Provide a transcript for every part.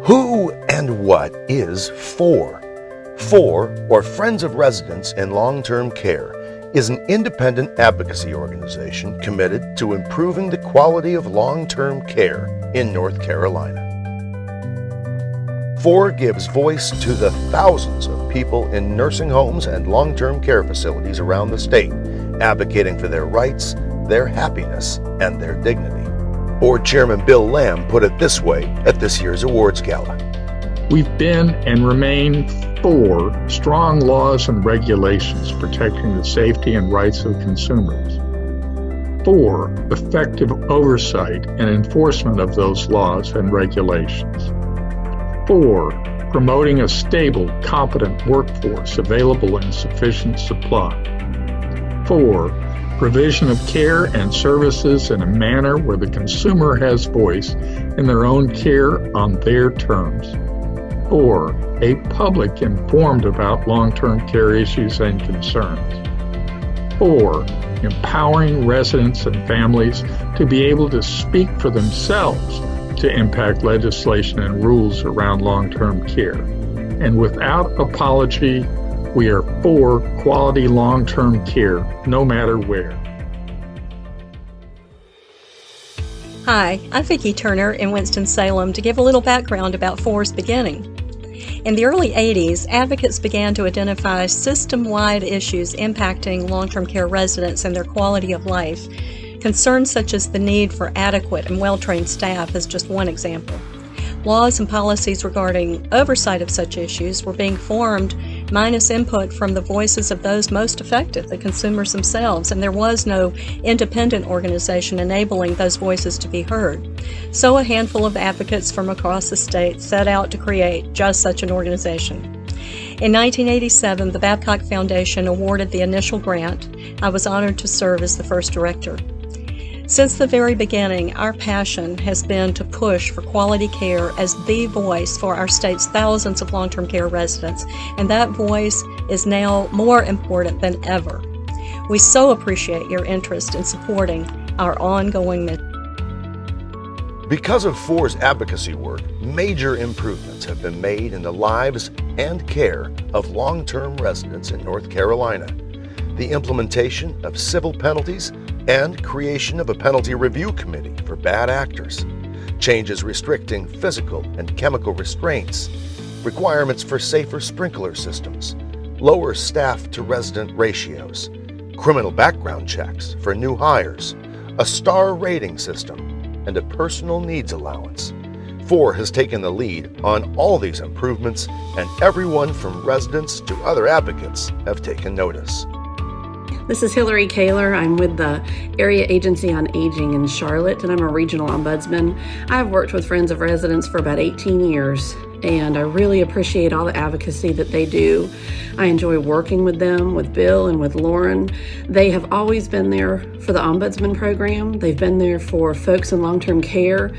Who and what is FOR? FOR, or Friends of Residents in Long-Term Care, is an independent advocacy organization committed to improving the quality of long-term care in North Carolina. FOR gives voice to the thousands of people in nursing homes and long-term care facilities around the state, advocating for their rights, their happiness, and their dignity. Board Chairman Bill Lamb put it this way at this year's awards gala. We've been and remain for strong laws and regulations protecting the safety and rights of consumers. For effective oversight and enforcement of those laws and regulations. For promoting a stable, competent workforce available in sufficient supply. For provision of care and services in a manner where the consumer has voice in their own care on their terms. For a public informed about long-term care issues and concerns. For empowering residents and families to be able to speak for themselves to impact legislation and rules around long-term care. And without apology, we are for quality long-term care, no matter where. Hi, I'm Vicki Turner in Winston-Salem to give a little background about FOR's beginning. In the early 80s, advocates began to identify system-wide issues impacting long-term care residents and their quality of life. Concerns such as the need for adequate and well-trained staff is just one example. Laws and policies regarding oversight of such issues were being formed minus input from the voices of those most affected, the consumers themselves, and there was no independent organization enabling those voices to be heard. So a handful of advocates from across the state set out to create just such an organization. In 1987, the Babcock Foundation awarded the initial grant. I was honored to serve as the first director. Since the very beginning, our passion has been to push for quality care as the voice for our state's thousands of long-term care residents, and that voice is now more important than ever. We so appreciate your interest in supporting our ongoing mission. Because of FOR's advocacy work, major improvements have been made in the lives and care of long-term residents in North Carolina. The implementation of civil penalties and creation of a penalty review committee for bad actors, changes restricting physical and chemical restraints, requirements for safer sprinkler systems, lower staff-to-resident ratios, criminal background checks for new hires, a star rating system, and a personal needs allowance. FOR has taken the lead on all these improvements, and everyone from residents to other advocates have taken notice. This is Hillary Kaler. I'm with the Area Agency on Aging in Charlotte, and I'm a regional ombudsman. I've worked with Friends of Residents for about 18 years, and I really appreciate all the advocacy that they do. I enjoy working with them, with Bill and with Lauren. They have always been there for the Ombudsman program. They've been there for folks in long-term care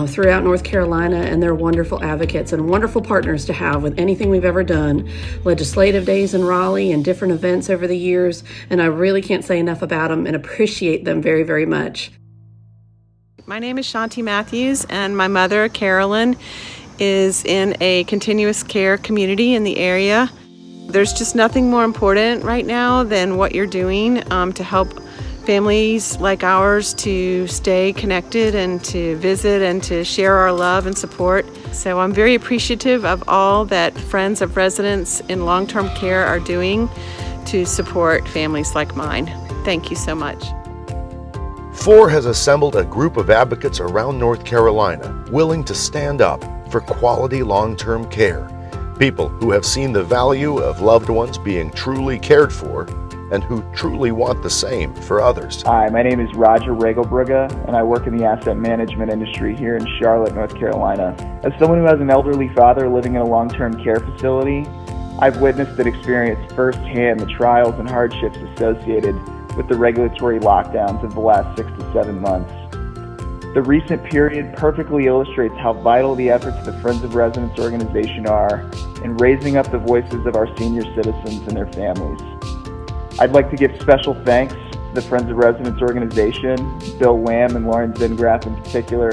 throughout North Carolina, and they're wonderful advocates and wonderful partners to have with anything we've ever done. Legislative days in Raleigh and different events over the years, and I really can't say enough about them and appreciate them very, very much. My name is Shanti Matthews, and my mother, Carolyn, is in a continuous care community in the area. There's just nothing more important right now than what you're doing to help families like ours to stay connected and to visit and to share our love and support. So I'm very appreciative of all that Friends of Residents in long-term care are doing to support families like mine. Thank you so much. FOR has assembled a group of advocates around North Carolina willing to stand up for quality long-term care. People who have seen the value of loved ones being truly cared for and who truly want the same for others. Hi, my name is Roger Regelbrugge, and I work in the asset management industry here in Charlotte, North Carolina. As someone who has an elderly father living in a long-term care facility, I've witnessed and experienced firsthand the trials and hardships associated with the regulatory lockdowns of the last 6 to 7 months. The recent period perfectly illustrates how vital the efforts of the Friends of Residents organization are in raising up the voices of our senior citizens and their families. I'd like to give special thanks to the Friends of Residents organization, Bill Lamb and Lauren Zingrath in particular,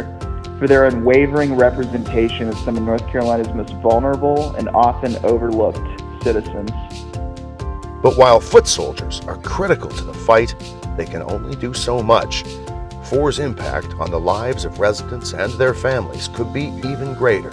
for their unwavering representation of some of North Carolina's most vulnerable and often overlooked citizens. But while foot soldiers are critical to the fight, they can only do so much. FOR's impact on the lives of residents and their families could be even greater.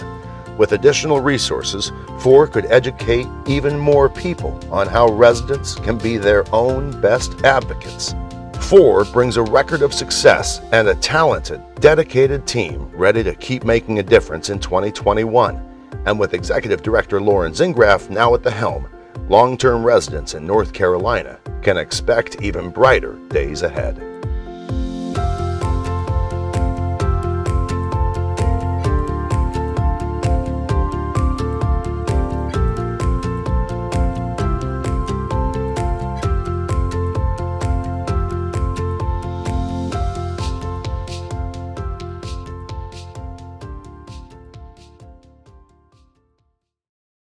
With additional resources, FOR could educate even more people on how residents can be their own best advocates. FOR brings a record of success and a talented, dedicated team ready to keep making a difference in 2021. And with Executive Director Lauren Zingraf now at the helm, long-term residents in North Carolina can expect even brighter days ahead.